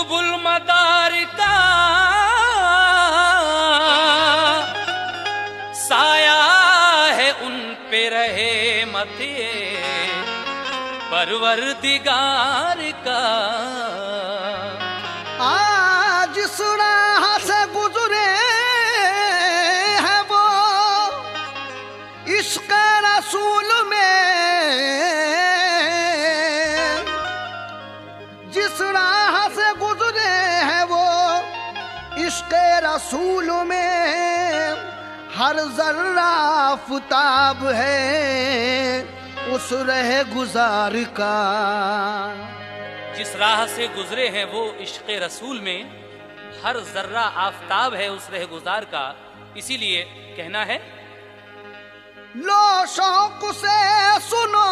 कुतुबुल मदार का साया है उन पे रहे मते परवरदिगार का। आज सुराह से गुजरे हैं वो इश्क रसूल में, जिस राह से गुजरे हैं वो इश्क रसूल में, हर जर्रा आफताब है उस रह गुजार का। जिस राह से गुजरे हैं वो इश्क रसूल में, हर जर्रा आफताब है उस रह गुजार का। इसीलिए कहना है, लो शौक से सुनो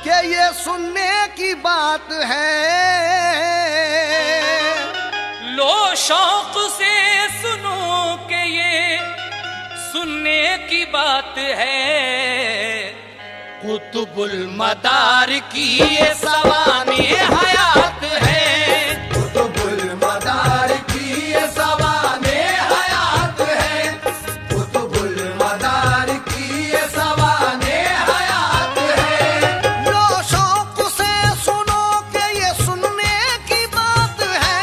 कि ये सुनने की बात है। लो शौक से सुनो कि ये सुनने की बात है। कुतुबुल मदार की ये सवाने हयात है। कुतुबुल मदार की ये सवाने हयात है। कुतुबुल मदार की ये सवाने हयात है। लो शौक से सुनो कि ये सुनने की बात है।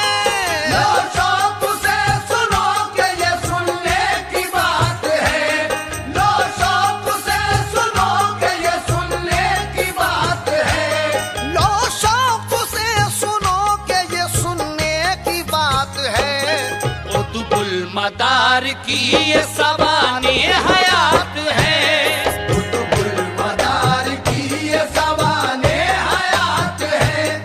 लो शौक से सुनो कि ये सुनने की बात है। लो शौक से सुनो कि ये सुनने की बात है। लो शौक से सुनो कि ये सुनने की बात है। कुतुबुल मदार की ये सवाने हयात है। कुतुबुल मदार की ये सवाने हयात है।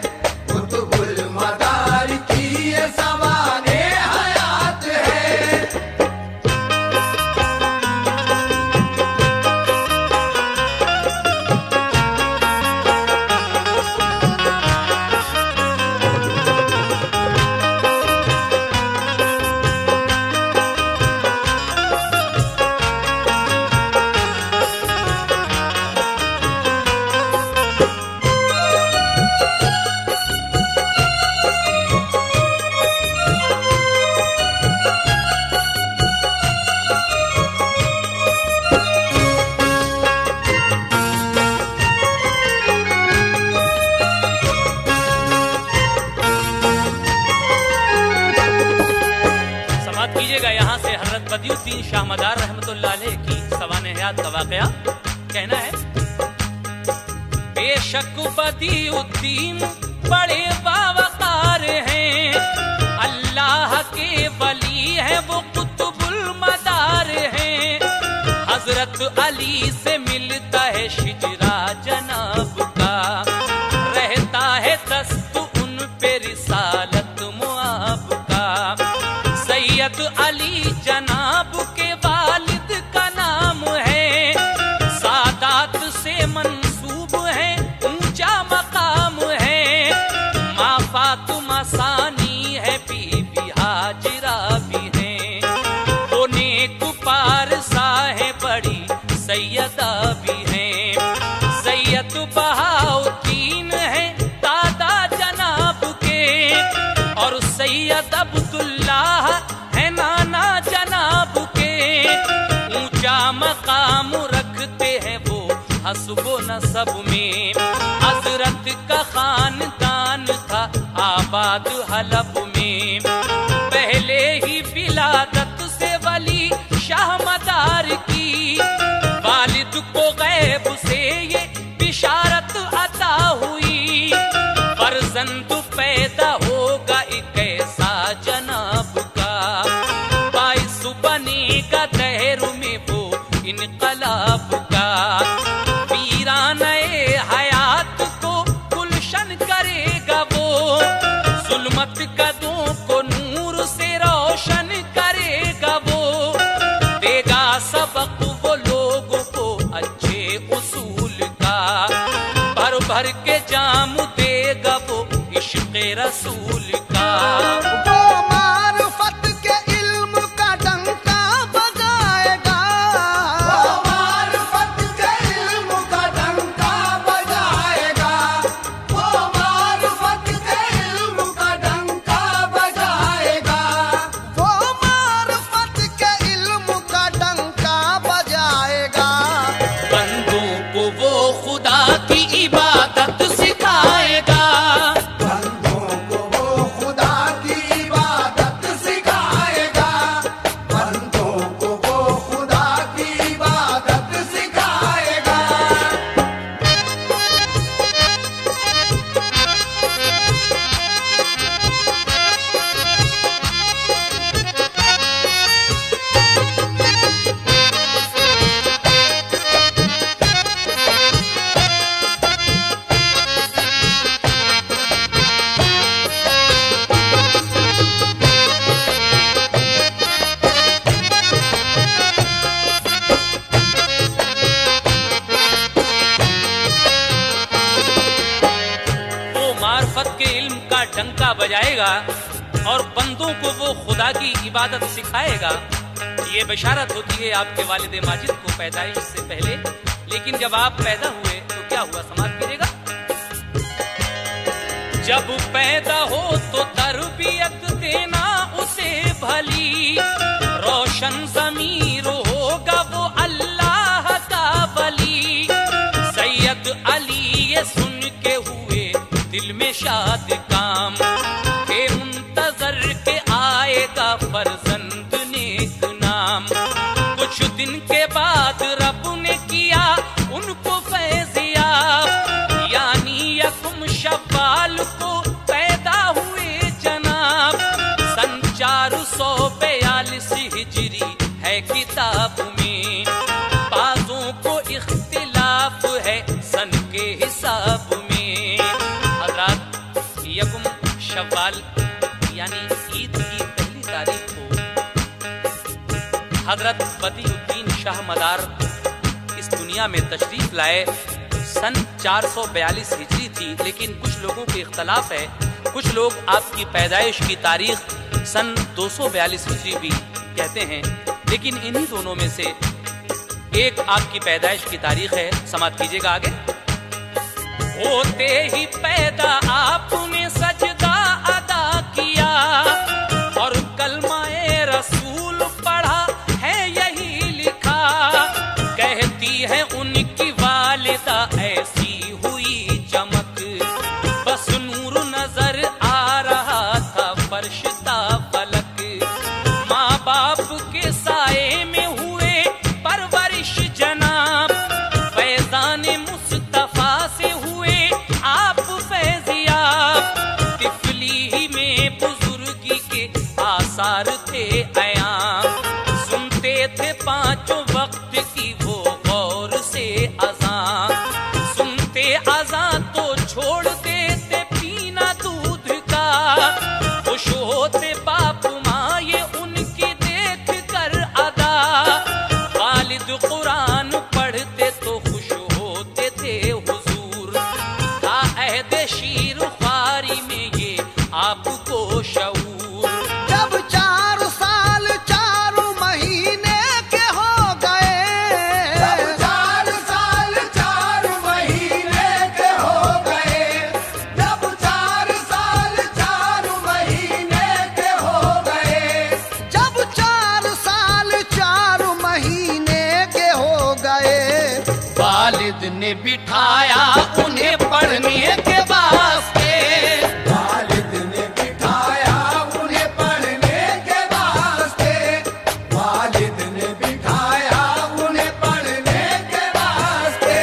कुतुबुल मदार की ये सवाने हयात है। समाप्त कीजिएगा यहाँ से हजरत बदियुद्दीन शाह मदार रहमतुल्लाह अलैह की सवाने हयात का वाकया। कहना है, बेशक बदियुद्दीन बड़े बावकार हैं, अल्लाह के वली है वो कुतुबुल मदार हैं। हजरत अली से मिलता है शिजरा जनाब का, रहता है दस्त उन पे रिसालत मुआब का। सैयद अली जनाब के वालिद का नाम है, सादात से मंसूब है ऊंचा मकाम है। माँ फातिमा सानी है, बीबी हाजिरा भी है, वो नेक पारसा है, बड़ी सैयदा भी है। सैयद बहाउद्दीन है दादा जनाब के, और सैयद अब्दुल्लाह है नाना जनाब के। ऊंचा मकाम रखते हैं वो हस्बो नसब में, हजरत का खानदान था आबाद हलब में। पहले ही विलादत से वली शाह मदार की, वालिद को गैब से ये बिशारत अता हुई। फर्जंद पैदा होगा एक ऐसा जनाब का, बाइस बनेगा दहर में वो इनकलाब का। वीराने हयात को गुलशन करेगा वो, जुल्मत कदों को नूर से रोशन करेगा वो। देगा सबक वो लोगों को अच्छे उसूल का, भर भर के जाम देगा वो इश्क़ रसूल का। वो मारिफत के इल्म का डंका बजाएगा। वो बजाएगा और बंदों को वो खुदा की इबादत सिखाएगा। ये बशारत होती है आपके वालिद माजिद को पैदाइश से पहले। लेकिन जब आप पैदा हुए तो क्या हुआ, समाप्त कीजिएगा। जब पैदा हो तो तरबियत देना उसे भली, रोशन ज़मीर होगा वो अल्लाह का वली। सैयद अली ये सुन के हुए दिल में शाद काम, के मुंतजर के आएगा फर्जंद नेक नाम। कुछ दिन के बाद रब ने किया उनको फैज़याब, यानी यकुम शव्वाल को पैदा हुए जनाब। सन 442 हिजरी है किताब में, बाज़ों को इख्तिलाफ है सन के हिसाब में। हज़रात यकुम शव्वाल यानी ईद की पहली तारीख को हजरत बदियुद्दीन शाह मदार इस दुनिया में तशरीफ लाए। सन 442 हिजरी थी, लेकिन कुछ लोगों के इख्तलाफ है। कुछ लोग आपकी पैदाइश की तारीख सन 242 हिजरी भी कहते हैं, लेकिन इन्हीं दोनों में से एक आपकी पैदाइश की तारीख है। समाप्त कीजिएगा आगे। होते ही पैदा आपने सजदा अदा किया और कलमाए रसूल पढ़ा है यही लिखा। कहती है उनकी वालिदा ऐसी हुई चमक, बस नूर नजर आ रहा था फर्शता फलक। माँ बाप के साए में हुए परवरिश जनाब, फैजान मुस्तफा से हुए आप फैजियाब। तिफली में बुजुर्गी के आसार थे आयाम, सुनते थे पांचों वक्त की वो गौर से अज़ान। सुनते अज़ान तो छोड़ देते पीना दूध का, खुश होते बाप माँ ये उनकी देख कर अदा। वालिद कुरान पढ़ते तो खुश होते थे हुजूर, था अहद शीर ख्वारी में ये आपको शऊर। जब 4 साल 4 महीने के हो गए, जब 4 साल 4 महीने के हो गए, जब 4 साल 4 महीने के हो गए, जब 4 साल 4 महीने के हो गए, वालिद ने बिठाया उन्हें पढ़ने के वास्ते। वालिद ने बिठाया उन्हें पढ़ने के वास्ते, वालिद ने बिठाया उन्हें पढ़ने के वास्ते।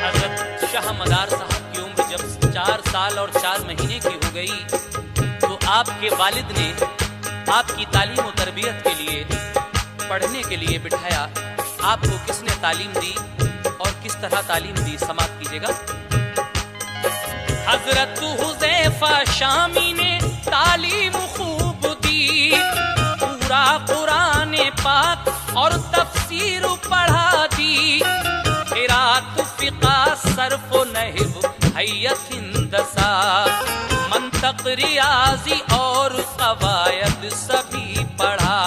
हजरत शाह मदार साहब की उम्र जब 4 साल और 4 महीने की हो गई तो आपके वालिद ने आपकी तालीम और तरबियत के लिए पढ़ने के लिए बिठाया। आपको किसने तालीम दी और किस तरह तालीम दी, समाप्त कीजिएगा। हजरत हुज़ैफा शामी ने तालीम खूब दी, पूरा कुरान पाक और तफसीर पढ़ा दी। क़िरात फ़िक़ा सर्फ़ नहव हैयत हिंदसा, मंतक़ रियाज़ी और क़वायद सभी पढ़ा।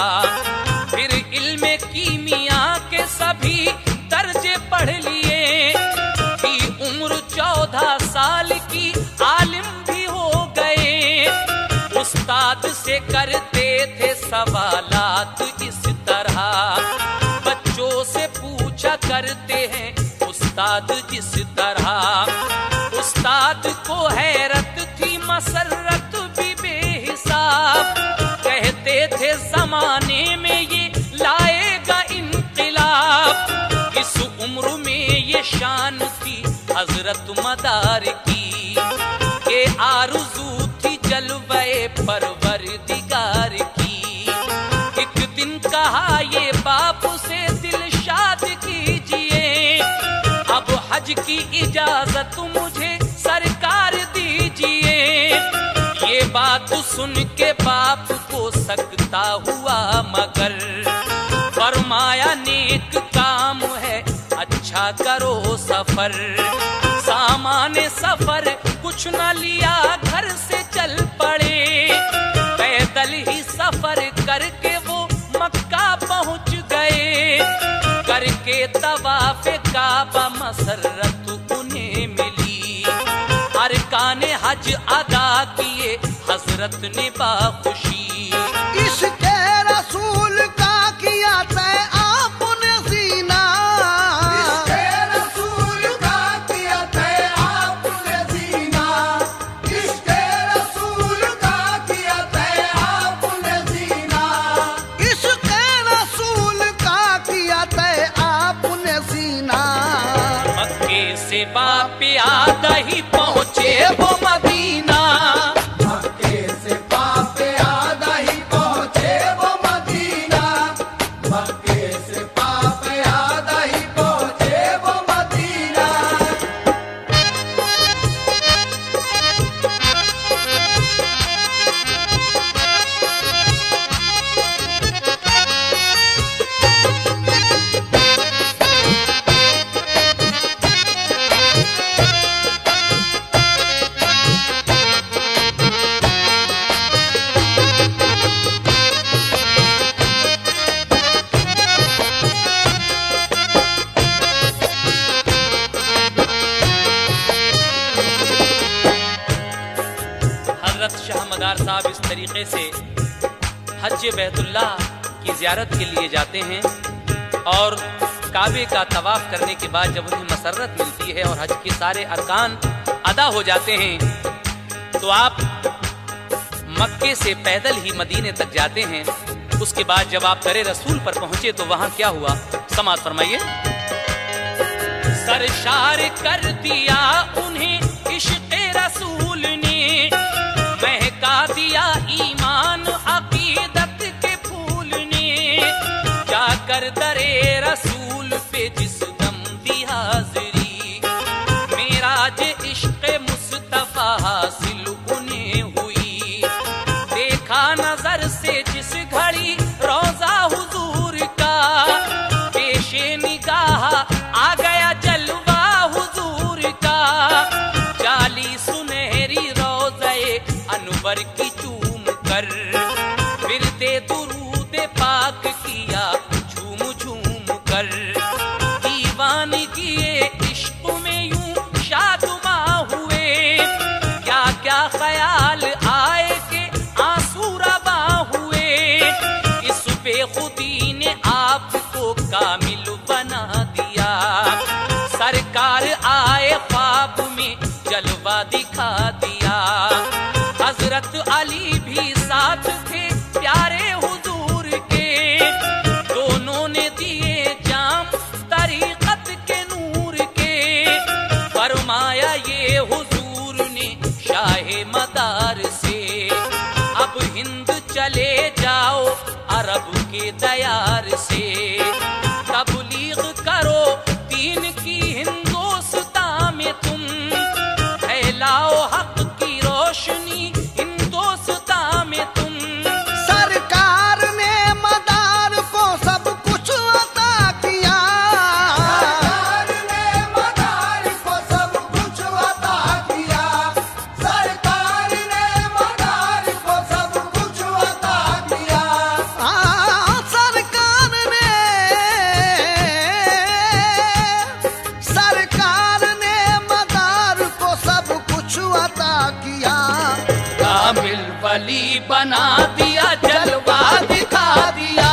फिर इल्म कीमिया के सभी दर्जे पढ़ लिए। थी उम्र 14 साल की आलिम भी हो गए। उस्ताद से करते थे सवालात इस तरह, बच्चों से पूछा करते हैं उस्ताद जिस तरह। उस्ताद को हैरत थी मसरत भी बेहिसाब, कह हजरत मदार की, के आरज़ू थी जलवे परवरदिगार की। एक दिन कहा ये बाप से दिल शाद कीजिए, अब हज की इजाजत मुझे सरकार दीजिए। ये बात सुन के बाप को सकता हुआ मगर, फरमाया नेक काम है अच्छा करो सफर। सामान सफर कुछ न लिया घर से चल पड़े, पैदल ही सफर करके वो मक्का पहुंच गए। करके तवाफ काबा मसरत उन्हें मिली, अरकान हज अदा किए हजरत ने बाखुशी। इसके रसूल का किया तय आपने सीना, इसके रसूल का किया तय आपने सीना, इसके रसूल का किया तय आपने सीना, इसके रसूल का किया तय आपने सीना। मक्के से बाप आदा ही पहुंचे वो मदीना, मक्के से बाप आदा ही पहुंचे वो मदीना, मक्के से बाप आदा ही पहुंचे वो मदीना। हजरत शाह मदार साहब इस तरीके से हज बैतुल्ला की ज़ियारत के लिए जाते हैं और काबे का तवाफ करने के बाद जब उन्हें मसरत मिलती है और हज के सारे अरकान अदा हो जाते हैं, तो आप मक्के से पैदल ही मदीने तक जाते हैं। उसके बाद जब आप दरे रसूल पर पहुंचे तो वहां क्या हुआ, समाअत फरमाइए। सरशार कर दिया उन्हें इश्क़े रसूल ने, महका दिया ईमान अकीदत के फूल ने। जाकर दरे रसूल पे जिस दम दी हाज़िरी, मेराज इश्क़े मुस्तफ़ा हासिल उन्हें हुई। देखा नजर से जिस घड़ी रोज़ा हुजूर का, पेशे निगाह आ गया जलवा हुजूर का। जाली सुनहरी रोज़े अनवर की चूम कर, फिरते दुरूद पाक किया झूम झूम कर। दीवानगी इश्क में यूं शादुमा हुए, क्या क्या ख्याल आए के आंसू रवा हुए। इस बेखुदी ने आपको कामिल बना दिया, सरकार आए ख्वाब में जलवा दिखा दिया। हजरत अली भी साथ थे प्यारे हुजूर के, दोनों ने दिए जाम तरीक़त के नूर के। फरमाया ये हुजूर ने शाहे मदार से, अब हिंद चले जाओ अरब के दयार से। तबलीग करो दीन की हिंदोस्तां में तुम, फैलाओ हक की रोशनी हिंदोस्तां में तुम। सरकार ने मदार को सब कुछ अता किया, सरकार ने मदार को सब कुछ अता किया, सरकार ने मदार को सब कुछ अता किया। सरकार ने मदार को सब कुछ अता किया। कामिल वली बना दिया जलवा दिखा दिया,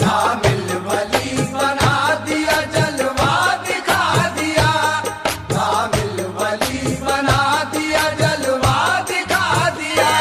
कामिल वली बना दिया जलवा दिखा दिया, कामिल वली बना दिया जलवा दिखा दिया।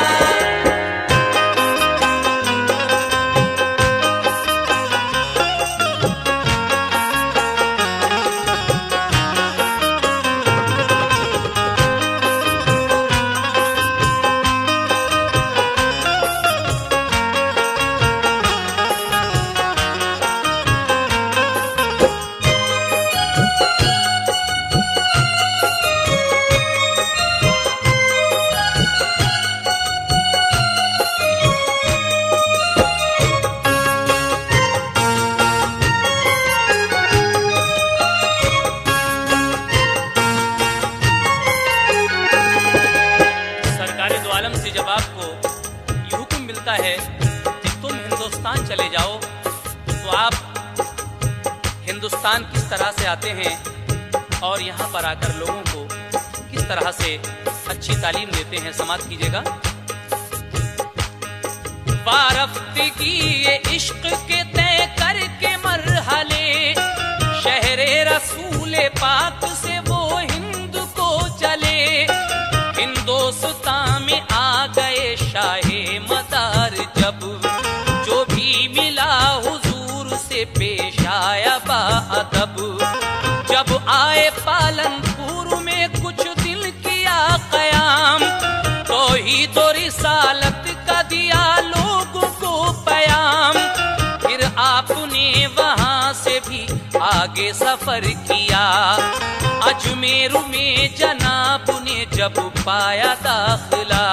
हिंदुस्तान किस तरह से आते हैं और यहाँ पर आकर लोगों को किस तरह से अच्छी तालीम देते हैं, समाप्त कीजिएगा। वारफ्ती की ये इश्क के तय करके मरहले, शहरे रसूले पाक से वो हिंद को चले। हिंदुस्तान में आ गए शाहे मदार जब, जो भी मिला हुजूर से पेश आया बाअदब। जब आए पालनपुर में कुछ दिन किया कयाम, तौहीद और रिसालत का दिया लोगों को पैगाम। फिर आपने वहां से भी आगे सफर किया, अजमेर में जनाब ने जब पाया दाखिला।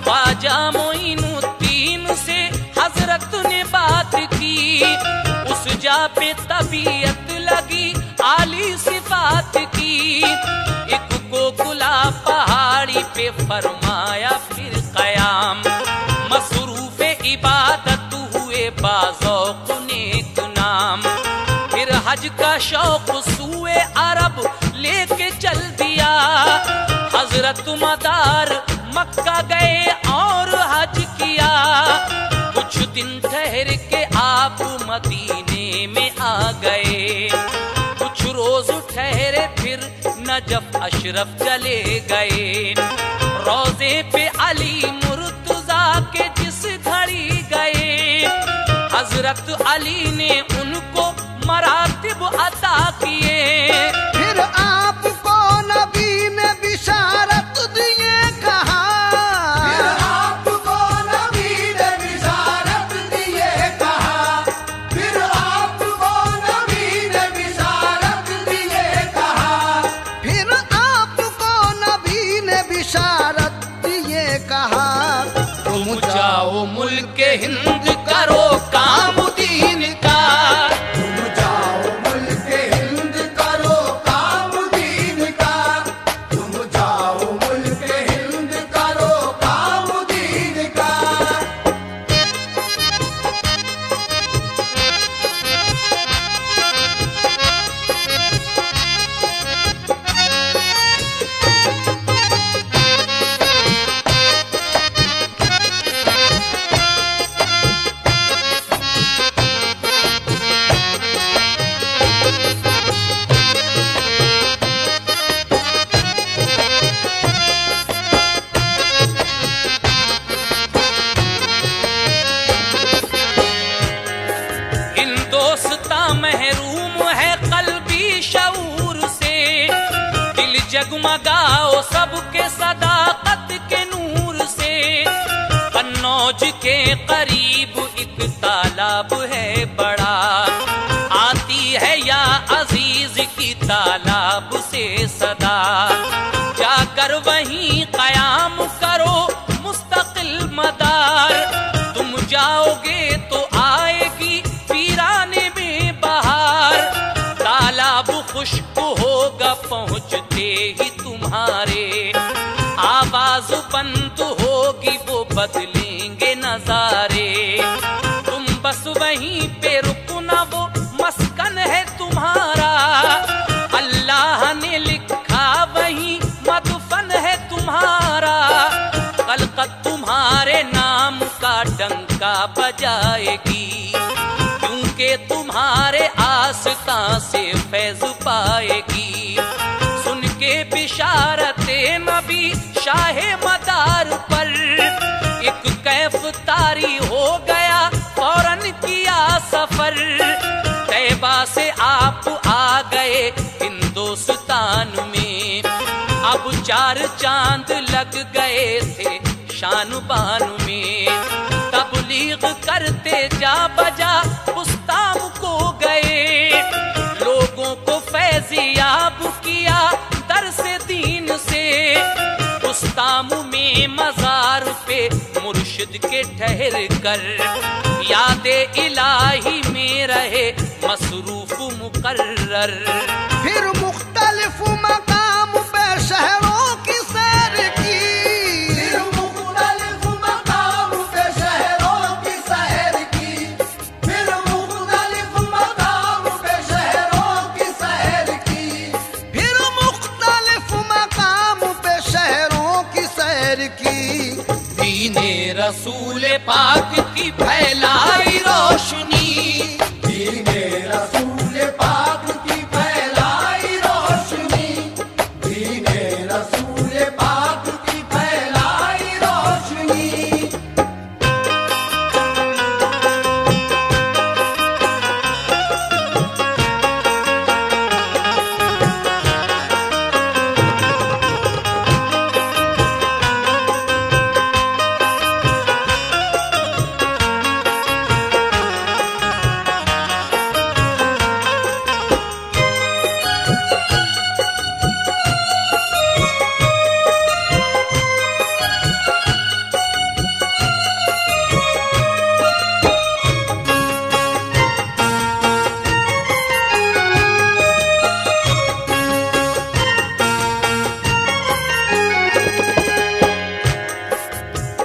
ख्वाजा मोइनुद्दीन से हजरत ने बात की, उस जा पे तबीयत लगी आली सिफात की। एक गोकुला पहाड़ी पे फरमाया फिर कयाम, मसरूफ इबादत हुए बाज़ौक़ नेक नाम। फिर हज का शौक सूए अरब लेके चल दिया, हजरत मदार मक्का गए और हज किया। कुछ दिन ठहर के आप मदीने में आ गए, कुछ रोज ठहरे फिर नजफ अशरफ चले गए। रोजे पे अली मुर्तजा के जिस घड़ी गए, हजरत अली ने उनको मरातिब अता किए। फिर आपको नबी ने बिशारत दिए कहा, फिर आपको नबी ने बिशारत दिए कहा, फिर आपको नबी ने बिशारत दिए कहा, फिर आपको नबी ने बिशारत दिए कहा। तुम जाओ मुल्क हिंद करो काम दीन का, तुम जाओ मुल्क हिंद करो काम दीन का, तुम जाओ मुल्क हिंद करो काम दीन का। महरूम है कल्बी शऊर से, दिल जगमगाओ सबके सदाकत के नूर से। कन्नौज के करीब एक तालाब है बड़ा, आती है या अजीज की तालाब से सदा। जाकर वहीं कयाम करो मुस्तकिल मदार, तुम जाओगे तो आएगी वीराने में बहार। तालाब खुश्क होगा पहुंचते ही तुम्हारे, आवाज बंद होगी वो बदलेंगे नजारे। तुम बस वहीं पे रुकना, वो मस्कन है तुम्हारा। अल्लाह ने लिखा वहीं मदफन है तुम्हारा। खलकत तुम्हारे नाम का डंका बजाएगी, क्योंकि तुम्हारे आस्था से फैज पाएगी। सुन के बिशारते नबी शाहे मदार पर, एक कैफ तारी हो गया फौरन किया सफर। तैबा से आप आ गए हिंदुस्तान में, अब 4 चांद लग गए थे शान बान में। तबलीग करते जा बजा बुस्ताम को गए, लोगों को फैजियाब किया दर से दीन से। बुस्ताम में मजार पे मुर्शिद के ठहर कर, यादे इलाही में रहे मसरूफ मुकर्रर। फिर मुख्तलिफ मकाम पे शहरों की सैर की, फिर मुख्तलिफ मकाम पे शहरों की सैर की, फिर मुख्तलिफ मकाम पे शहरों पाक की फैलाई रोशनी, दीने रसूल पाक की फैलाई रोशनी, दीने रसूल पाक की फैलाई रोशनी।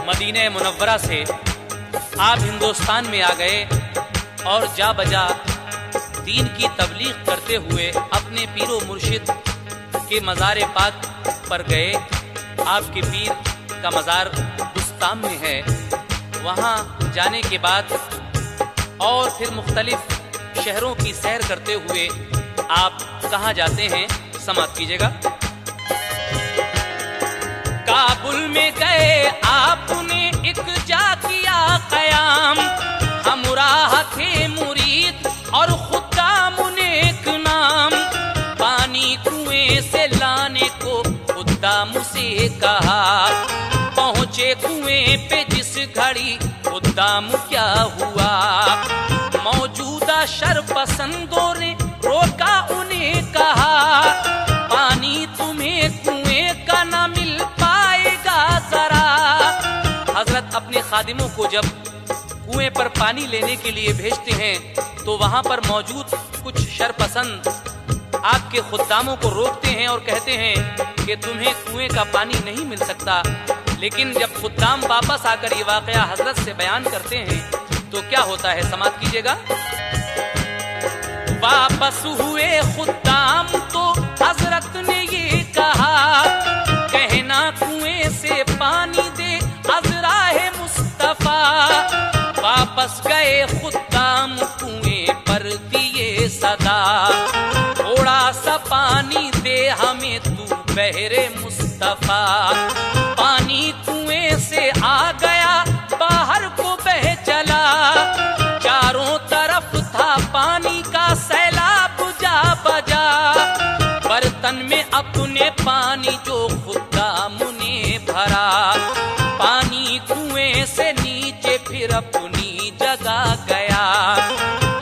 मदीने मुनव्वरा से आप हिंदुस्तान में आ गए और जा बजा दीन की तबलीग करते हुए अपने पीरो मुर्शिद के मज़ार पाक पर गए। आपके पीर का मज़ार बुस्तान में है। वहाँ जाने के बाद और फिर मुख्तलिफ शहरों की सैर करते हुए आप कहाँ जाते हैं, समाप्त कीजिएगा। काबुल में गए आपने एक जा किया कयाम, हमराह थे मुरीद और खुदाम नेक नाम। पानी कुएं से लाने को खुदाम से कहा, पहुंचे कुएं पे जिस घड़ी खुदाम क्या हुआ। मौजूदा शरपसंदों ने रोका उन्हें कहा, पानी तुम्हें कुएं का न मिल पाएगा जरा। हजरत अपने खादिमों को जब कुएं पर पानी लेने के लिए भेजते हैं तो वहां पर मौजूद कुछ शरपसंद आपके खुद्दामों को रोकते हैं और कहते हैं कि तुम्हें कुएं का पानी नहीं मिल सकता। लेकिन जब खुद्दाम वापस आकर ये वाकया हजरत से बयान करते हैं तो क्या होता है, समाप्त कीजिएगा। वापस हुए खुद्दाम तो हजरत ने ये कहा, कहना कुएं से पानी दे अज़राए मुस्तफा। वापस गए खुद्दाम कुएं पर दिए सदा, थोड़ा सा पानी दे हमें तू बहरे मुस्तफा। पानी कुएं से आ गया बाहर को बह चला, चारों तरफ था पानी का सैलाब जा बजा। बर्तन में अपने पानी जो खुद्दाम ने भरा, पानी कुएं से नीचे फिर अपनी जगह गया।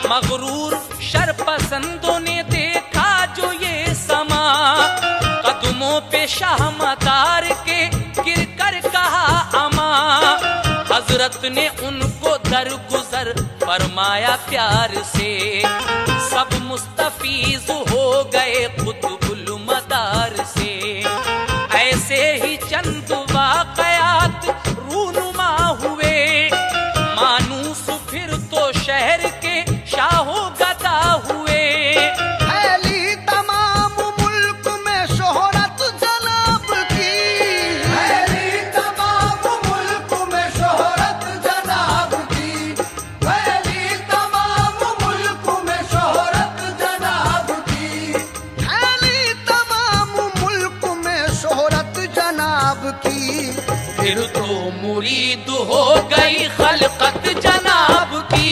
मगरूर शरपसंदों ने देखा जो ये समा, कदमों पे शाह मदार के गिर कर कहा अमा। हजरत ने उनको दरगुजर फरमाया प्यार से, सब मुस्तफीज हो गए कुतुबुल मदार से। ऐसे ही चंद वाकयात रूनुमा हुए, मानूस फिर तो शहर के शाहो गदा हुए। फैली तमाम मुल्क में शोहरत जनाब की, फैली तमाम मुल्क में शोहरत जनाब की, फैली तमाम मुल्क में शोहरत जनाब की, फैली तमाम मुल्क में शोहरत जनाब की। फिर तो मुरीद हो गई खलकत जनाब की,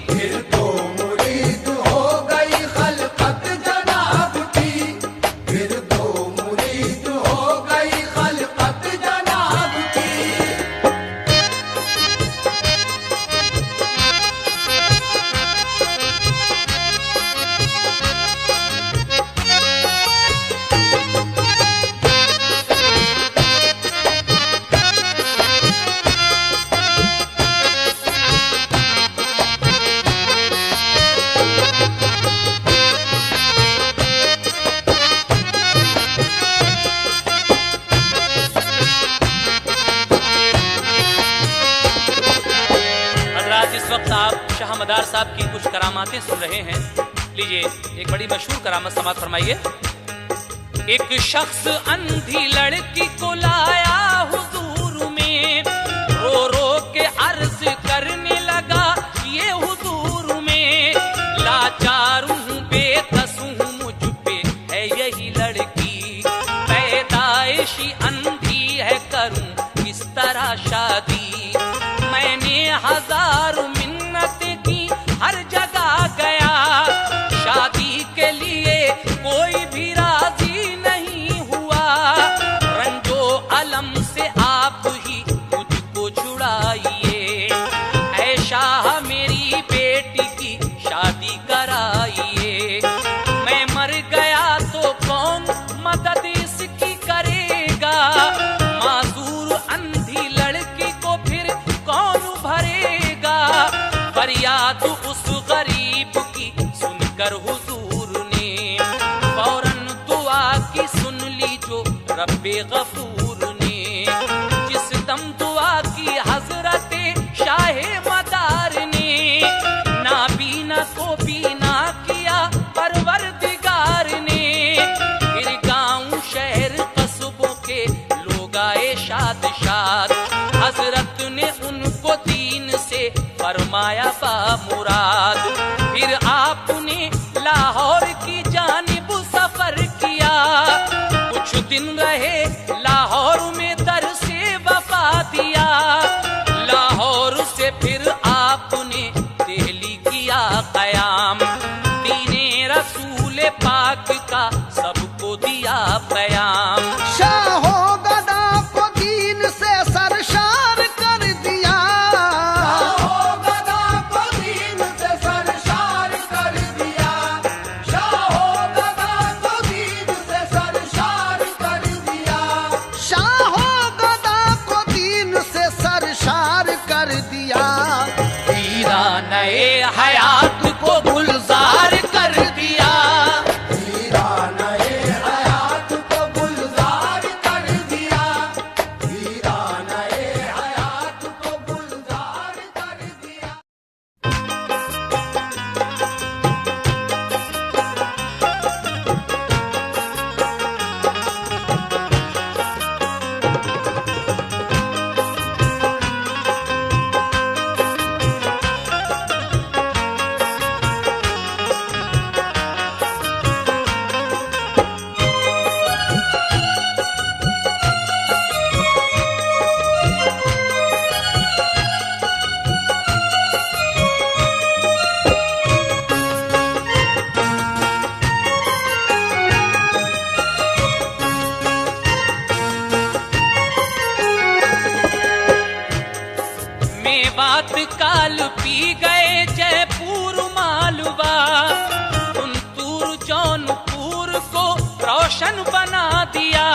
फिर तो मुरीद हो गई खलकत जनाब की, फिर तो मुरीद हो गई खलकत जनाब की। आप शाह मदार साहब की कुछ करामातें सुन रहे हैं। लीजिए एक बड़ी मशहूर करामत समाप्त फरमाइए। एक शख्स अंधी लड़की को लाया हुजूर में, रो रो के अर्ज रब्बे गफूर ने। जिस दम दुआ की हजरत शाहे मदार ने, नाबीना को बीना किया परवरदिगार ने। फिर गाँव शहर कस्बों के लोग आए शाद शाद, हजरत ने उनको दीन से फरमाया बा मुराद। फिर आपने लाहौर की जानिब सफर किया, कुछ दिन रहे लाहौर में दर से वफा दिया। लाहौर से फिर आपने दिल्ली किया कयाम, दीने रसूल पाक का सबको दिया पैगाम। शाहो गदा को दीन से सरशार कर दिया, शाहो गदा को दीन से सरशार कर दिया, शाहो गदा को दीन से सरशार कर दिया। शाहो गदा को दीन से सरशार कर दिया। वीराने हयात को गुलजार कर दिया, वीराने हयात को गुलजार कर दिया, वीराने हयात को गुलजार कर दिया। मेवात काल पी गए जयपुर मालवा, कुंतूर जौनपुर को रोशन बना दिया।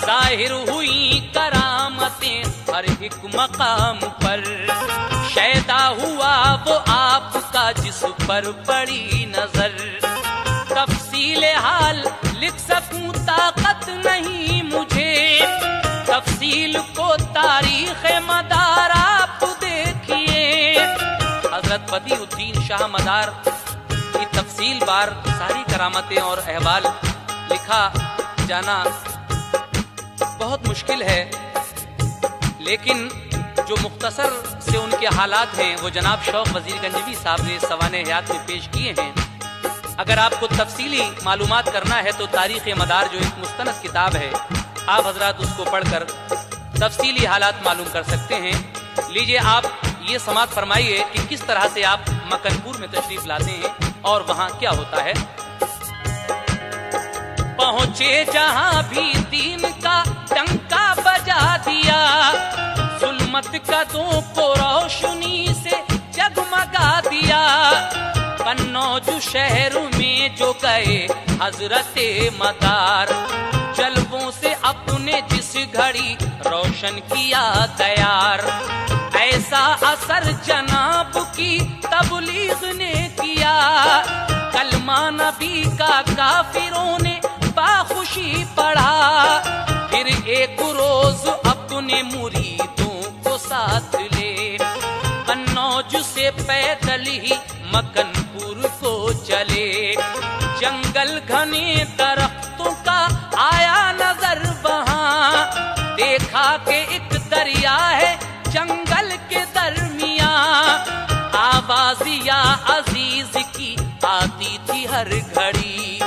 जाहिर हुई करामतें हर एक मकाम पर, शैदा हुआ वो आपका जिस पर पड़ी नजर। तफसील हाल लिख सकूं ताकत नहीं मुझे, तफसील को तारीख मदार आप देखिए। हजरत बदीउद्दीन शाह मदार की तफसील बार सारी करामतें और अहवाल लिखा जाना बहुत मुश्किल है, लेकिन जो मुख्तसर से उनके हालात हैं वो जनाब शौक वजीर गंजवी साहब ने सवाने हयात में पेश किए हैं। अगर आपको तफसीली मालूमात करना है तो तारीख मदार जो एक मुस्तनद किताब है, आप हजरात उसको पढ़कर तफसीली हालात मालूम कर सकते हैं। लीजिए आप ये समात फरमाइए कि किस तरह से आप मकनपुर में तशरीफ लाते हैं और वहाँ क्या होता है। पहुँचे जहाँ भी दीन का डंका बजा दिया, जुल्मत कदों को रोशनी से जगमगा दिया। कन्नौज शहर में जो गए हजरत मदार, जलवों से अपने जिस घड़ी रोशन किया तैयार। ऐसा असर जनाब की तबलीग ने किया, कलमा नबी का काफिरों ने बाखुशी पढ़ा। फिर एक रोज अपने मुरीदों को साथ ले, कन्नौज से पैदल ही मकनपुर को चले। जंगल घने दरख्तों का आया नजर वहाँ, देखा कि एक दरिया है जंगल के दरमिया। आवाज या अजीज की आती थी हर घड़ी,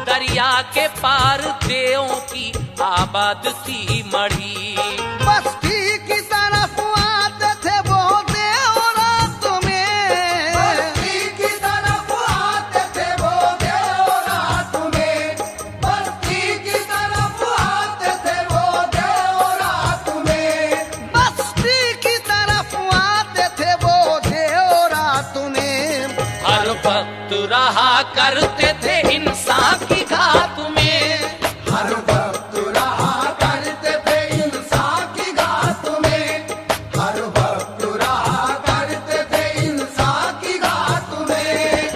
दरिया के पार देवों की आबाद थी मढ़ी। बस्ती की तरफ आते थे वो देव रात में, बस्ती की तरफ आते थे वो देव रात में, बस्ती की तरफ आते थे वो देव रात में, बस्ती की तरफ आते थे वो देव रात में। हर वक्त रहा करते थे इंसान की घात में, हर वक्त रहा करते थे इंसान की घात में, हर वक्त रहा करते थे इंसान की घात में।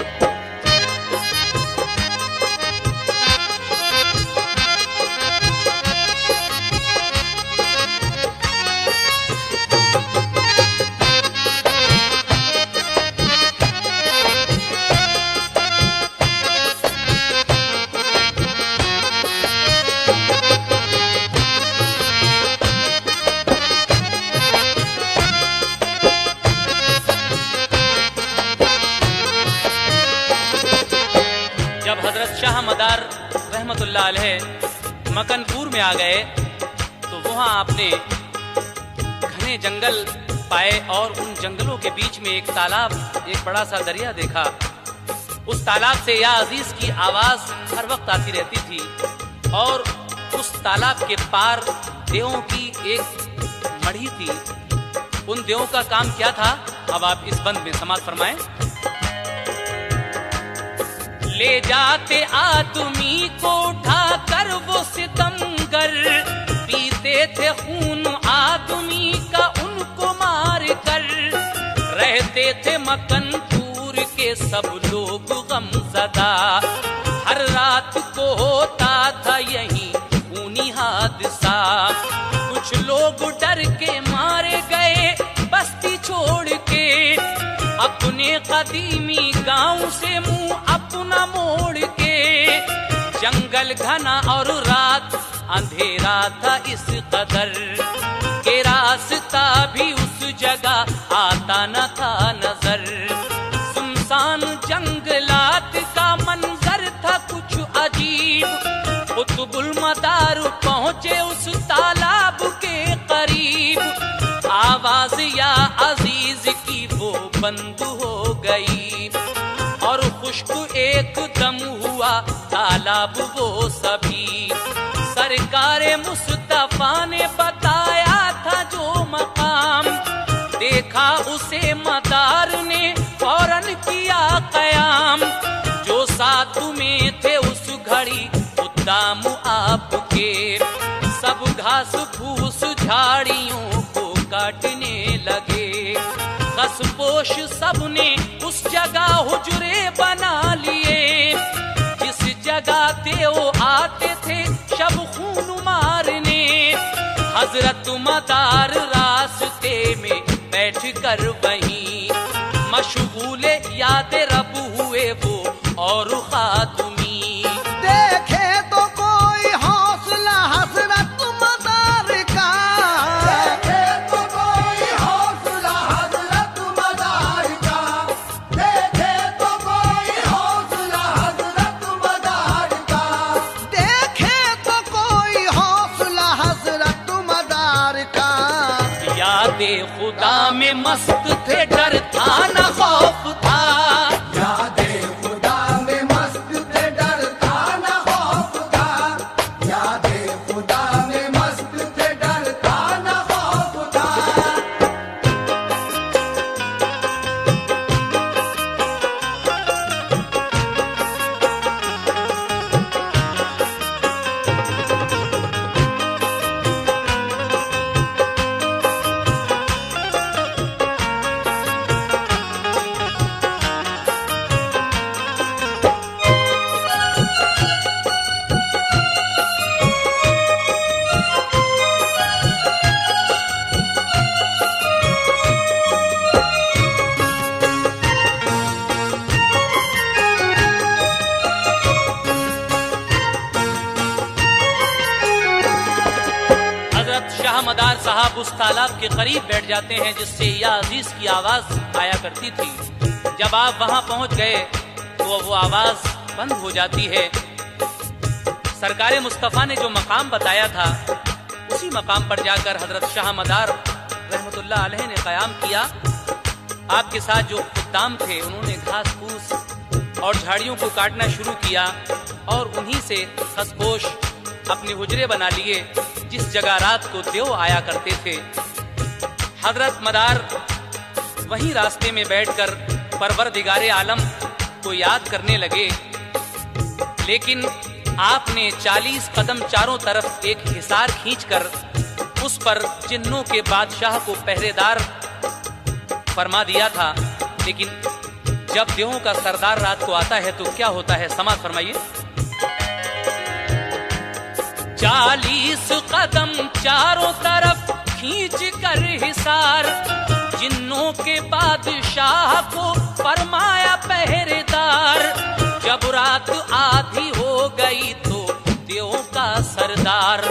जब हजरत शाह मदार रहमतुल्लाह अलैह मकनपुर में आ गए तो वहाँ आपने घने जंगल पाए और उन जंगलों के बीच में एक तालाब, एक बड़ा सा दरिया देखा। उस तालाब से या अजीज की आवाज हर वक्त आती रहती थी और उस तालाब के पार देवों की एक मढ़ी थी। उन देवों का काम क्या था, अब आप इस बंद में समाप्त फरमाएं। ले जाते आदमी को उठाकर वो सितमगर, पीते थे खून आदमी का उनको मार कर। रहते थे मकनपुर के सब लोग गमज़दा, हर रात को होता था यही खूनी हादसा। कुछ लोग डर के मारे गए बस्ती छोड़ के, अपने कदीमी गांव से मुंह अपना मोड़ के। जंगल घना और रात अंधेरा था इस कदर के रास्ता भी उस जगह आता न था नजर। सुनसान जंगलात का मंजर था कुछ अजीब। कुतुबुल मदार पहुंचे उस तालाब के करीब। आवाज या अजीज की वो बंद हो गई और खुश्क एकदम हुआ तालाब वो सभी। सरकारे मुस्तफा ने बताया था जो मकाम, देखा उसे मदार ने फौरन किया कयाम। जो साथ में थे उस घड़ी उद्दाम आपके, सब घास फूस झाड़ियों को काटने लगे। खसपोश सबने उस जगह हुजरे बना लिए, जिस जगह देव आते थे शब खून मारने। हजरत मदार रास्ते में बैठ कर वहीं मशगूल याद रब हुए वो और खातुमी। देखे तो कोई हौसला हजरत मदार का, देखे तो कोई हौसला हजरत मदार का, देखे तो कोई हौसला हजरत मदार का। देखे तो कोई हौसला हजरत मदार का। यादे खुदा में मस्त थे, डर था न खौफ था। यादे खुदा में मस्त थे, डर था न खौफ था। यादे खुदा में मस्त थे, डर था न खौफ था। मदार साहब उस तालाब के करीब बैठ जाते हैं जिससे या अजीज की आवाज आया करती थी। जब आप वहां पहुंच गए तो वो आवाज बंद हो जाती है। सरकारे मुस्तफा ने जो मकाम बताया था उसी मकाम पर जाकर हजरत शाह मदार रहमतुल्लाह अलैह ने कयाम किया। आपके साथ जो खुद्दाम थे उन्होंने घास फूस और झाड़ियों को काटना शुरू किया और उन्हीं से खसपोश अपने हुजरे बना लिए जिस जगह रात को देव आया करते थे। हजरत मदार वहीं रास्ते में बैठकर परवरदिगारे आलम को याद करने लगे, लेकिन आपने 40 कदम चारों तरफ एक हिसार खींचकर उस पर जिन्नों के बादशाह को पहरेदार फरमा दिया था। लेकिन जब देवों का सरदार रात को आता है तो क्या होता है, समाज फरमाइए। 40 कदम चारों तरफ खींच कर हिसार, जिन्नों के बादशाह को फरमाया पहरेदार। जब रात आधी हो गई तो देवों का सरदार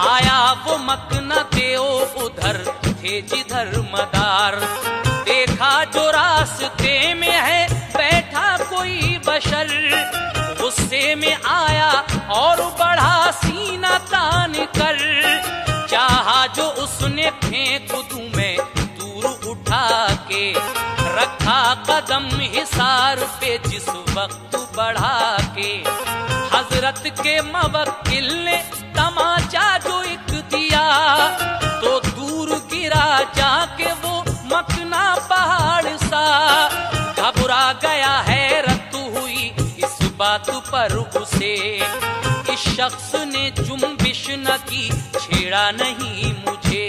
आया, वो मकना देव उधर थे जिधर मदार। देखा जो रास्ते में है बैठा कोई बशर, कदम हिसार पे जिस वक्त बढ़ा के हजरत के मवक्किल ने तमाचा जो एक दिया, तो दूर गिरा जाके वो मकना पहाड़ सा। घबरा गया, हैरत हुई इस बात पर उसे, इस शख्स ने जुम्बिश न की, छेड़ा नहीं मुझे।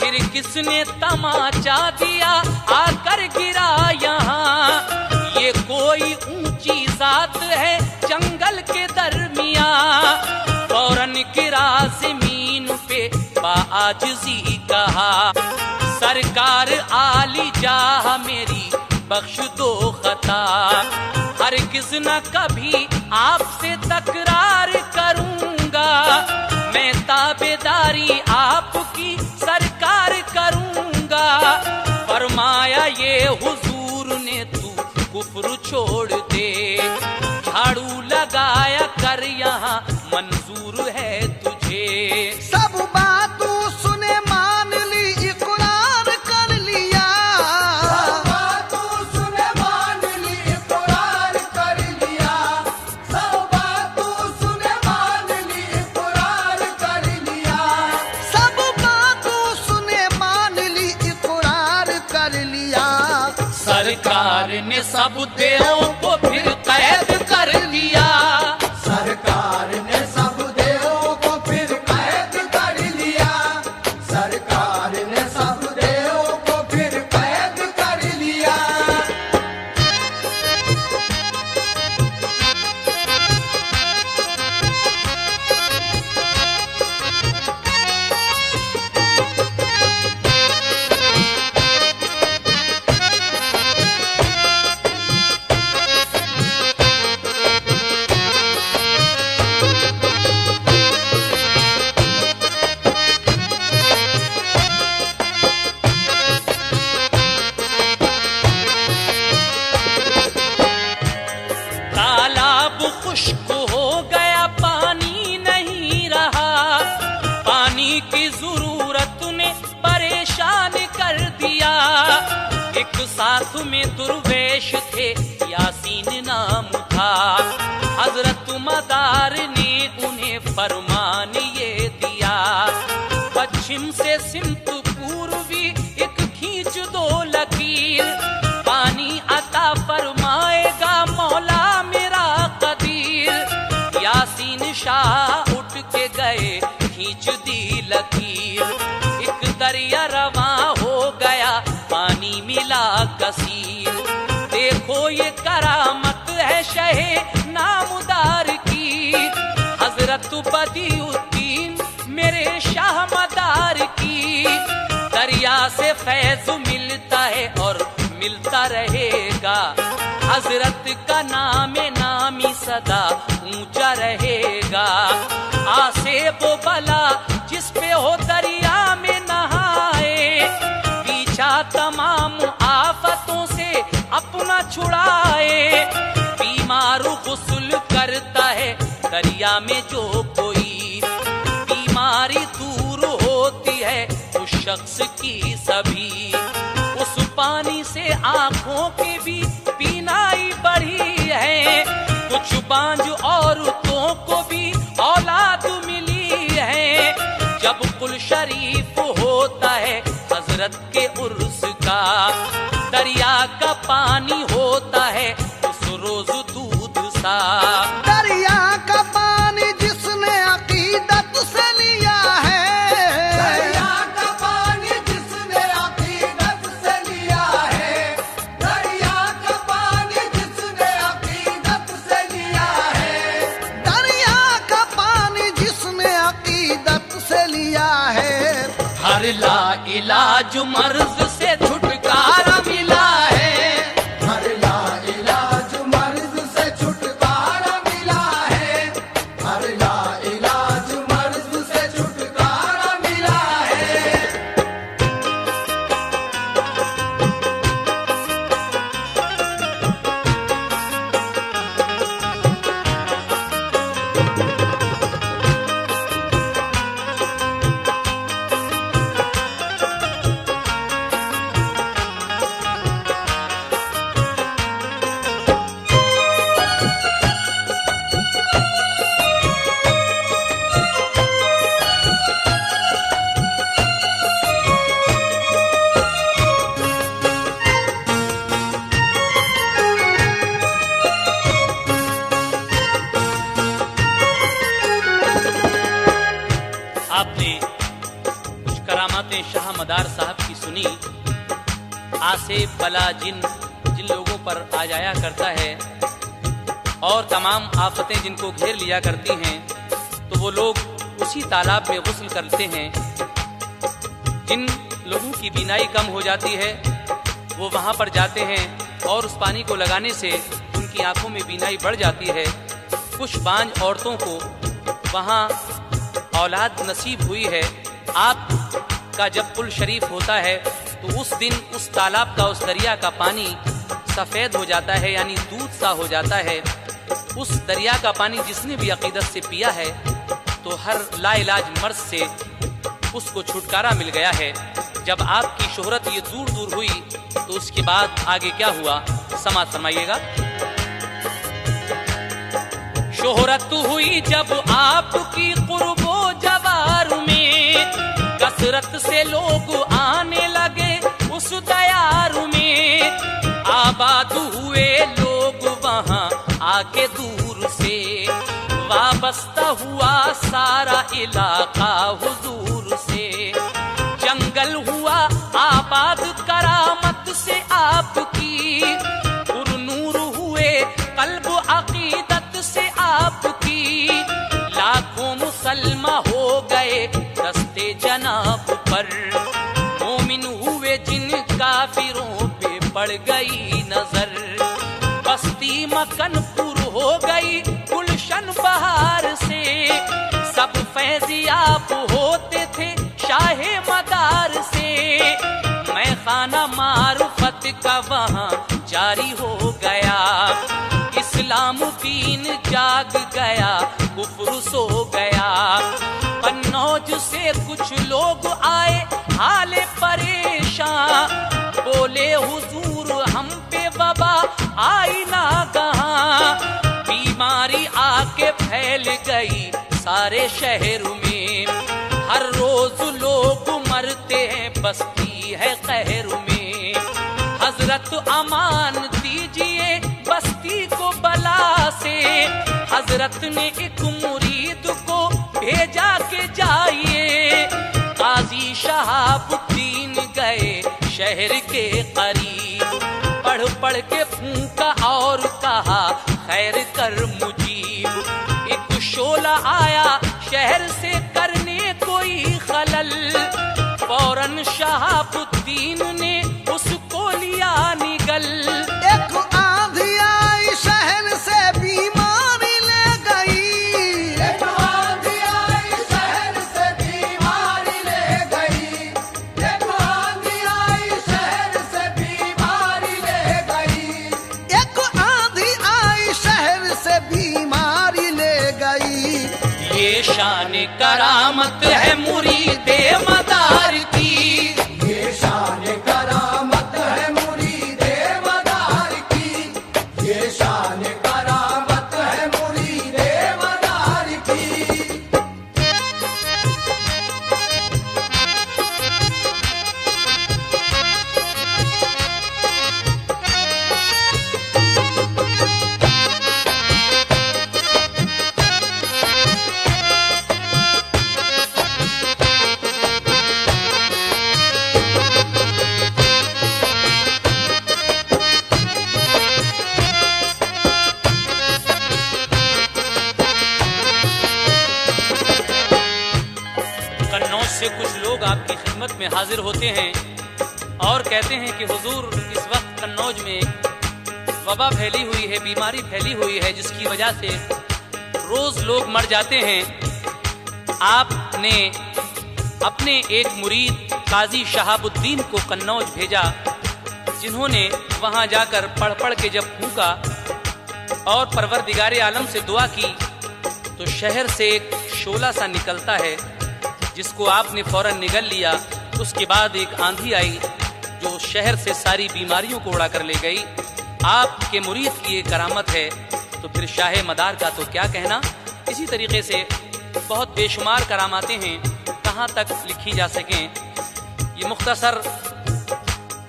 फिर किसने तमाचा दिया आकर गिरा यहाँ, ये कोई ऊंची जात है जंगल के दरमिया। फौरन गिरा जमीन पे बाआजिज़ी कहा, सरकार आली जाह मेरी बख्श दो खता। हरगिज़ न कभी आपसे तकरार करूंगा, मैं ताबेदारी आपकी सरकार करूंगा। फरमाया ये हुजूर ने तू कुफ्र छोड़ दे, झाड़ू लगाया कर यहाँ मंजूर है तुझे। सब बातों सुने मान ली, इकरार कर लिया। सब बातों सुने मान ली, इकरार कर लिया। सब बातों सुने मान ली, इकरार कर लिया। सब बातों सुने मान ली, इकरार कर लिया। सरकार ने सब देवों को फिर कैद कर लिया। सरकार ने सब देवों को फिर कैद कर लिया। सरकार ने सब देवों को फिर कैद कर लिया। तालाब खुश्क हो गया, पानी नहीं रहा। पानी की जरूरत ने परेशान कर दिया। एक साथ में दुर्वेश थे, यासीन नाम था। हजरत मदार ने उन्हें फरमान ये दिया, पश्चिम से सिमत पूर्वी एक खींच दो लकीर। पानी अता फरमाएगा मौला मेरा कदीर। यासीन शाह उठ के गए, खींच दी लकीर। एक दरिया रवां हो गया, पानी मिला कसीर। देखो ये करामत है शहे नामुदार की, हजरत बदियुद्दीन मेरे शाह मदार की। दरिया से फैज मिलता है और मिलता रहेगा, हजरत का नाम नामी सदा ऊंचा रहेगा। आसे वो बला जिस पे हो दरिया में नहाए, पीछा तमाम आफतों से अपना छुड़ाए। बीमार गुस्ल करता है दरिया में जो कोई, बीमारी दूर होती है उस शख्स की सभी। उस पानी से आंखों की भी बीनाई बढ़ी है, कुछ बांझ औरतों को भी औलाद मिली है। जब कुल शरीफ होता है हजरत के उर्स का, दरिया का पानी होता है उस रोज दूध सा। दरिया का पानी जिसने अकीदत से लिया है, दरिया का पानी जिसने अकीदत से लिया है। दरिया का पानी जिसने अकीदत से लिया है। दरिया का पानी जिसने अकीदत से लिया है। हर ला इलाज मर्ज से छुटकारा मिला है। हर ला इलाज मर्ज से छुटकारा मिला है। हर ला इलाज मर्ज से छुटकारा मिला है। बातें शाह मदार साहब की सुनी, आसे बला जिन जिन लोगों पर आ जाया करता है और तमाम आफतें जिनको घेर लिया करती हैं, तो वो लोग उसी तालाब में गुस्ल करते हैं। जिन लोगों की बीनाई कम हो जाती है वो वहाँ पर जाते हैं और उस पानी को लगाने से उनकी आंखों में बीनाई बढ़ जाती है। कुछ बांझ औरतों को वहाँ औलाद नसीब हुई है। आपका जब कुल शरीफ होता है तो उस दिन उस तालाब का, उस दरिया का पानी सफ़ेद हो जाता है, यानी दूध सा हो जाता है। उस दरिया का पानी जिसने भी अकीदत से पिया है तो हर लाइलाज मर्ज से उसको छुटकारा मिल गया है। जब आपकी शोहरत ये दूर दूर हुई तो उसके बाद आगे क्या हुआ, समाज फरमाइएगा। शोहरत हुई जब आपकी कुर्बो जवार में, कसरत से लोग आने लगे उस दयार में। आबाद हुए लोग वहाँ आके दूर से, वाबस्ता हुआ सारा इलाका हुजूर से। जंगल हुआ आबाद करामत से आपकी, पुरनूर हुए कल्ब अकीदत से आपकी। लाखों मुसलमा हो गए रस्ते जनाब पर, मोमिन हुए जिन काफिरों पे पड़ गई नजर। बस्ती मकनपुर हो गई गुलशन बहार से, सब फैजियाब होते थे शाहे मदार से। मैं खाना मारुफत का वहाँ जारी हो गया, इस्लाम दीन जाग गया, कुफ्र सो गया। कन्नौज से कुछ लोग आए हाले परेशान, बोले हुजूर हम पे वबा आई ना कहाँ। बीमारी आके फैल गई सारे शहर में, हर रोज लोग मरते हैं बस्ती है कहर में। हजरत अमान दीजिए बस्ती को बला से, हजरत ने एक मुरीद को भेजा के जाइए। काजी शहाबुद्दीन गए शहर के करीब, पढ़ पढ़ के फूंका और कहा खैर कर मुजीब। एक शोला आया शहर से करने कोई खलल, फौरन शहाबुद्दीन ने उसको लिया निगल। एक आंधी आई शहर से बीमारी ले गई, एक आंधी आई शहर से बीमारी ले गई, एक आंधी आई शहर से बीमारी ले गई। एक आंधी आई शहर से बीमारी ले गई। ये शान करामत है मुरीदे मदार की, ये शान करामत है मुरीदे मदार की, ये शान करामत है मुरीदे मदार की। कन्नौज से कुछ लोग आपकी खिदमत में हाजिर होते हैं और कहते हैं कि हुजूर इस वक्त कन्नौज में वबा फैली हुई है, बीमारी फैली हुई है, जिसकी वजह से रोज लोग मर जाते हैं। आपने अपने एक मुरीद काजी शहाबुद्दीन को कन्नौज भेजा, जिन्होंने वहां जाकर पढ़ पढ़ के जब फूंका और परवरदिगारे आलम से दुआ की तो शहर से एक शोला सा निकलता है, जिसको आपने फौरन निगल लिया। उसके बाद एक आंधी आई जो शहर से सारी बीमारियों को उड़ा कर ले गई। आपके मुरीद की ये करामत है तो फिर शाह मदार का तो क्या कहना। इसी तरीके से बहुत बेशुमार करामातें हैं, कहाँ तक लिखी जा सकें। ये मुख्तसर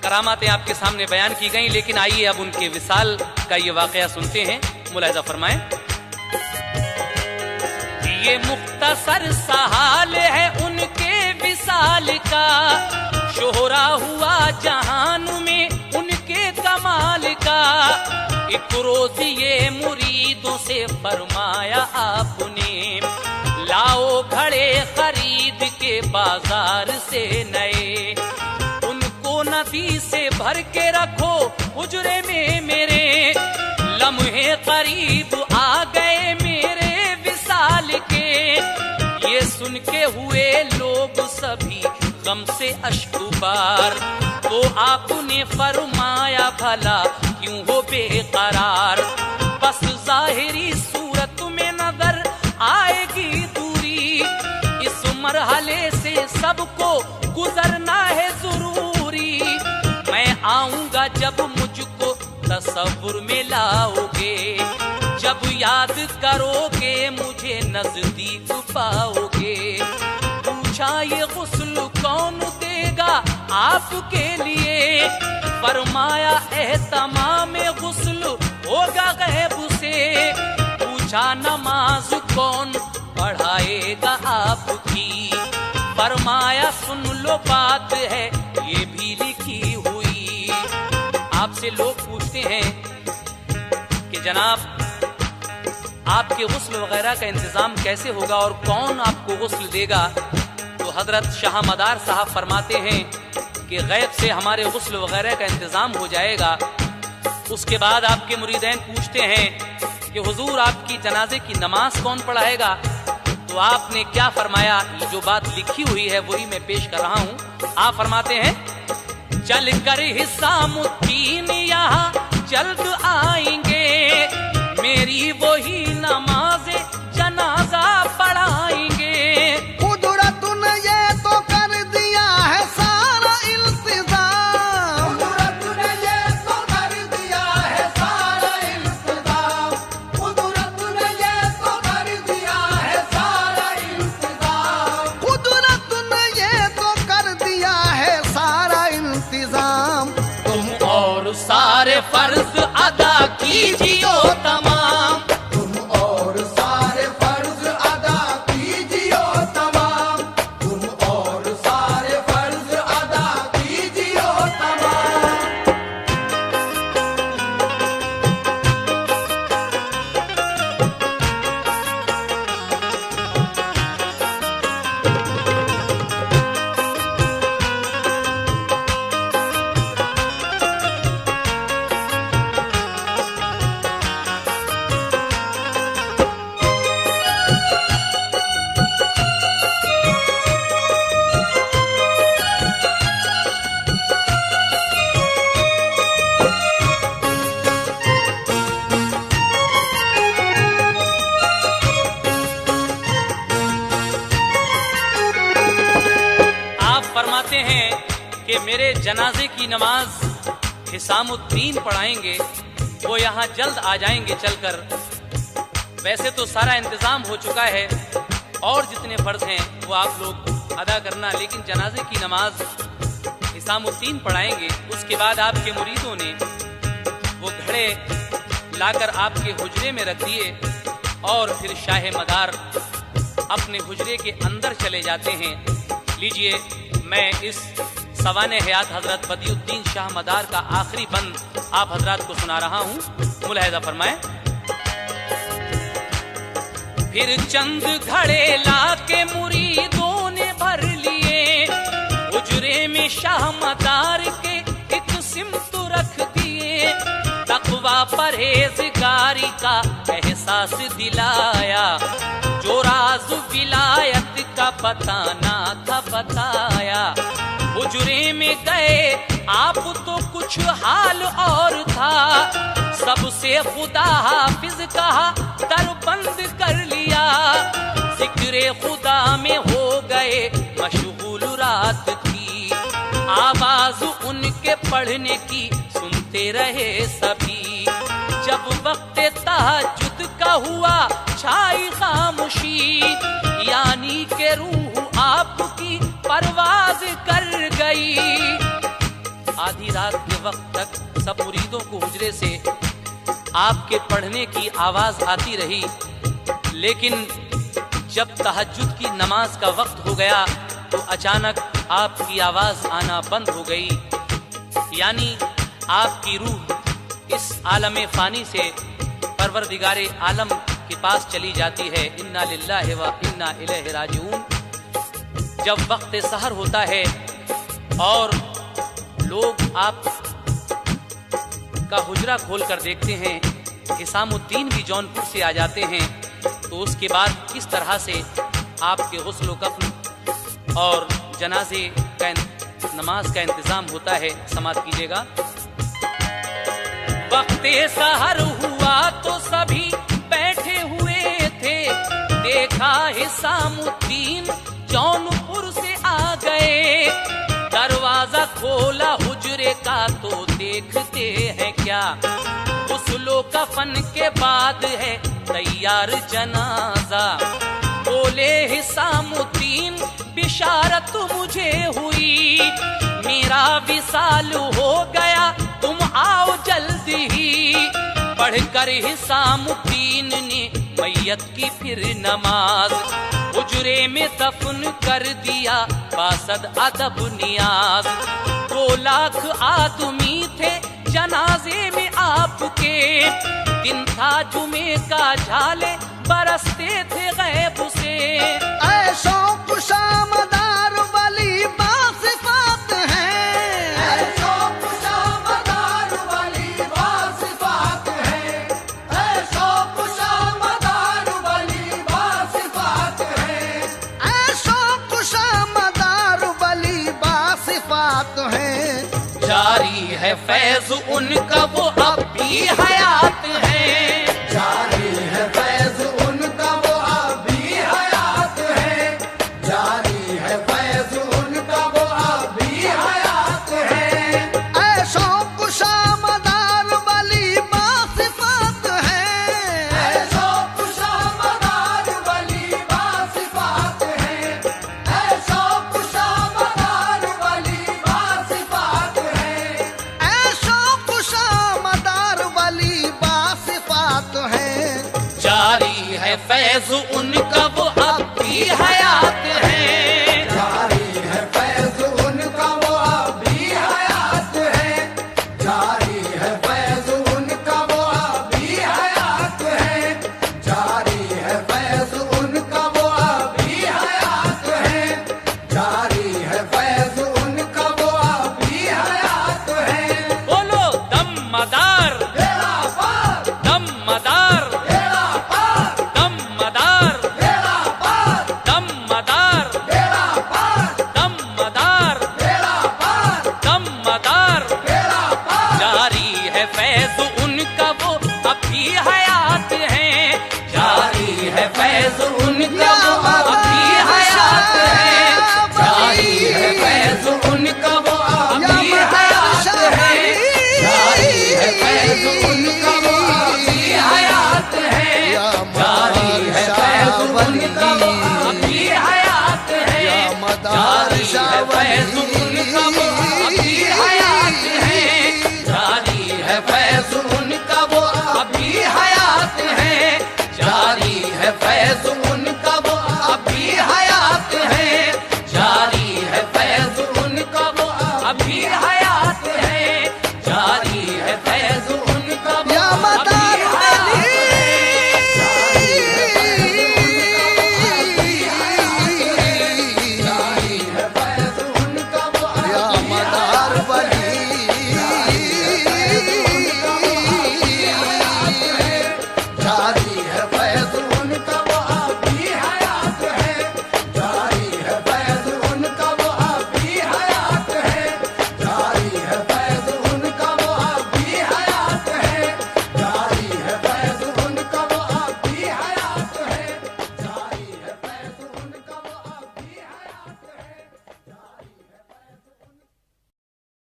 करामातें आपके सामने बयान की गई, लेकिन आइए अब उनके विसाल का ये वाकया सुनते हैं, मुलाहिजा फरमाएं। ये मुख्तसर सा हाल है उनके विसाल विशाल का, शोहरा हुआ जहान में उनके कमाल का। एक रोज ये मुरीदों से फरमाया आपने, लाओ घड़े खरीद के बाजार से नए, उनको नदी से भर के रखो हुजरे में मेरे। लम्हे करीब आ गए मेरे विसाल के, ये सुन के हुए लोग सभी गम से अश्कुबार। तो आपने फरमाया भला क्यों हो बेकरार, बस जाहिरी सूरत में नजर आएगी दूरी, इस मरहले से सबको गुजरना है जरूरी। मैं आऊंगा जब मुझको तसव्वुर में लाओगे, जब याद करोगे मुझे नजदीक पाओगे। पूछा ये गुस्ल कौन देगा आपके लिए, फरमाया एहतमाम गुस्ल होगा गैब से। पूछा नमाज कौन पढ़ाएगा आपकी, फरमाया सुन लो बात है ये भी लिखी हुई। आपसे लोग पूछते हैं कि जनाब आपके गुस्ल वगैरह का इंतजाम कैसे होगा और कौन आपको गुस्ल देगा। तो हजरत शाह मदार साहब फरमाते हैं कि गैब से हमारे गुस्ल वगैरह का इंतजाम हो जाएगा। उसके बाद आपके मुरीदैन पूछते हैं कि हुजूर आपकी जनाजे की नमाज कौन पढ़ाएगा। तो आपने क्या फरमाया, ये जो बात लिखी हुई है वही मैं पेश कर रहा हूँ। आप फरमाते हैं चल कर हिसामुद्दीन यहाँ जल्द आएंगे, मेरी वही नमाज़े जनाजा पढ़ाएंगे। कुदरत ने ये तो कर दिया है सारा इंतजाम, कुदरत ने ये तो कर दिया है सारा इंतजाम, कुदरत ने ये तो कर दिया है सारा इंतजाम, कुदरत ने ये तो कर दिया है सारा इंतजाम। तुम और सारे फर्ज अदा कीजियो तमाम, तुम और सारे फर्ज अदा कीजियो तमाम, तुम और सारे फर्ज अदा कीजियो तमाम। फरमाते हैं कि मेरे जनाजे की नमाज हिसामुद्दीन पढ़ाएंगे, वो यहाँ जल्द आ जाएंगे चलकर। वैसे तो सारा इंतजाम हो चुका है और जितने फर्ज हैं वो आप लोग अदा करना, लेकिन जनाजे की नमाज हिसामुद्दीन पढ़ाएंगे। उसके बाद आपके मुरीदों ने वो घड़े लाकर आपके हुजरे में रख दिए और फिर शाह मदार अपने हुजरे के अंदर चले जाते हैं। लीजिए मैं इस सवाने हयात हजरत बदियुद्दीन शाह मदार का आखिरी बंद आप हजरात को सुना रहा हूँ, मुलाहिजा फरमाएं। फिर चंद घड़े लाके मुरीदों ने भर लिए, हुजरे में शाह मदार के एक सिमत रख दिए। तकवा परहेजगारी का एहसास दिलाया, जो राज विलायत का बताना था बताया। हुजरे में गए आप तो कुछ हाल और था, सबसे खुदा हाफिज कहा दरबंद कर लिया। जिक्रे खुदा में हो गए मशगूल रात थी, आवाज उनके पढ़ने की सुनते रहे सभी। जब वक्त तहज्जुद का हुआ छाई खामोशी, यानी के रूह आपकी परवाज कर गई। आधी रात के वक्त तक सब मुरीदों को हुजरे से आपके पढ़ने की आवाज आती रही, लेकिन जब तहज्जुद की नमाज का वक्त हो गया तो अचानक आपकी आवाज आना बंद हो गई, यानी आपकी रूह इस आलम फानी से परवरदिगारे आलम के पास चली जाती है। इन्ना लिल्लाहि व इन्ना इलैहि राजिऊन। जब वक्त सहर होता है और लोग आप का हुजरा खोल कर देखते हैं, हिसामुद्दीन भी जौनपुर से आ जाते हैं, तो उसके बाद किस तरह से आपके गुस्ल कफ़न और जनाजे का नमाज का इंतजाम होता है, समाअत कीजिएगा। वक्त सहर हुआ तो सभी बैठे हुए थे, देखा हिसामुद्दीन जौनपुर से आ गए। दरवाजा खोला हुजरे का तो देखते हैं क्या, गुस्लो कफन के बाद है तैयार जनाजा। बोले हिसामुद्दीन बिशारत मुझे हुई, मेरा विसाल हो गया, तुम आओ जल्दी ही। पढ़कर हिसामुद्दीन ने मैयत की फिर नमाज, हुजरे में दफन कर दिया बासद अदब नियाज। 2 लाख आदमी थे जनाजे में आपके, दिन था जुमे का झाले बरसते थे गैब से। ऐशो खुशामदार वली बासिफात हैं, ऐशो खुशामदार वली बासिफात हैं, ऐशो खुशामदार वली बासिफात हैं, ऐशो खुशामदार वली बासिफात हैं। जारी है फैज उनका वो अब भी हयात है, जारी है फैज उनका वो अभी हयात है, जारी है फैज उनका वो अभी हयात है। ऐशो खुशामदार वली बासिफात हैं, ऐशो खुशामदार वली बासिफात हैं, ऐशो खुशामदार वली बासिफात हैं, ऐशो खुशामदार वली बासिफात हैं। जारी है फैज उनका वो अब भी हयात है। जारी है फैज उनका वो अभी हयात है, जारी है फैज उनका वो अभी हयात है, जारी है फैज उनका वो अभी हयात है, जारी है फैज उनका वो अभी हयात है। बोलो दम मदार, बेड़ा पार, दम मदार, बेड़ा पार, दम मदार, बेड़ा पार, दम मदार, बेड़ा पार, दम मदार, बेड़ा पार, दम मदार। बेड़ा पार। जारी है फैज उनका वो अभी हयात है, जारी है फैज उनका वो अभी हयात है, जारी है फैज उनका वो अभी हयात है, जारी है फैज उनका वो अभी हयात है, जारी है फैज उनका वो अभी हयात है, जारी है फैज उनका वो अभी हयात है, जारी है फैज उनका वो अभी हयात है, जारी है फैज